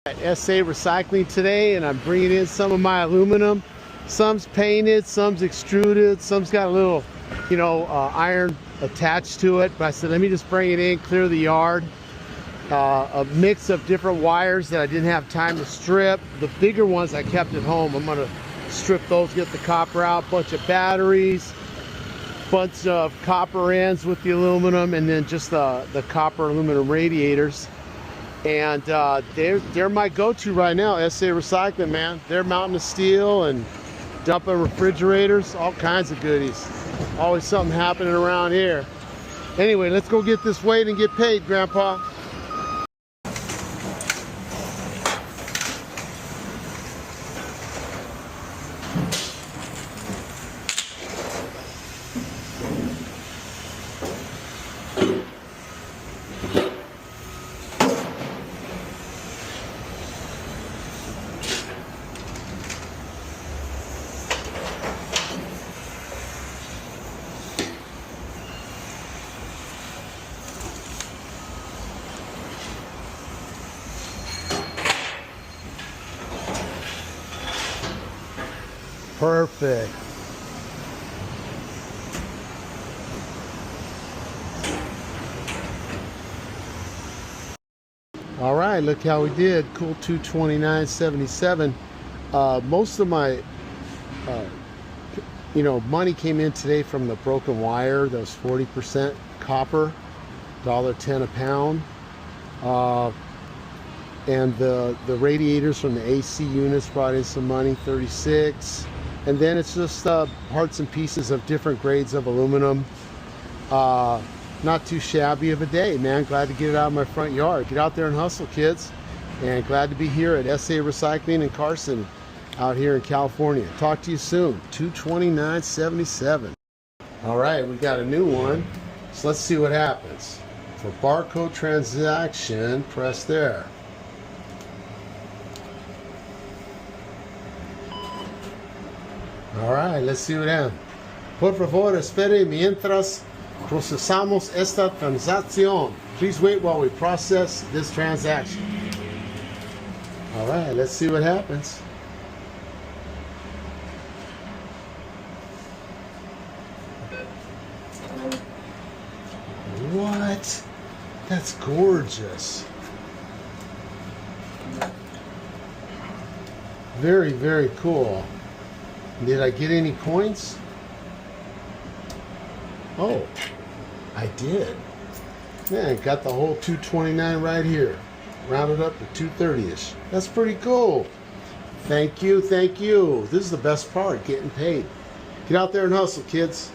At SA Recycling today, and I'm bringing in some of my aluminum. Some's painted, some's extruded, some's got a little, iron attached to it. But I said, let me just bring it in, clear the yard. A mix of different wires that I didn't have time to strip. The bigger ones I kept at home. I'm gonna strip those, get the copper out. Bunch of batteries, bunch of copper ends with the aluminum, and then just the copper aluminum radiators. And they're my go-to right now. SA Recycling, man. They're mounting the steel and dumping refrigerators, all kinds of goodies. Always something happening around here. Anyway, let's go get this weighed and get paid, Grandpa. Perfect. All right, look how we did. Cool 229.77. Most of my money came in today from the broken wire. That was 40% copper, $1.10 a pound. And the radiators from the AC units brought in some money, 36. And then it's just parts and pieces of different grades of aluminum. Not too shabby of a day, man. Glad to get it out of my front yard. Get out there and hustle, kids. And glad to be here at SA Recycling in Carson, out here in California. Talk to you soon. 229.77. All right, we got a new one. So let's see what happens. For barcode transaction, press there. All right, let's see what happens. Por favor, espere mientras procesamos esta transacción. Please wait while we process this transaction. All right, let's see what happens. What? That's gorgeous. Very, very cool. Did I get any points? Oh, I did. Man, got the whole 229 right here. Rounded up to 230-ish. That's pretty cool. Thank you, thank you. This is the best part, getting paid. Get out there and hustle, kids.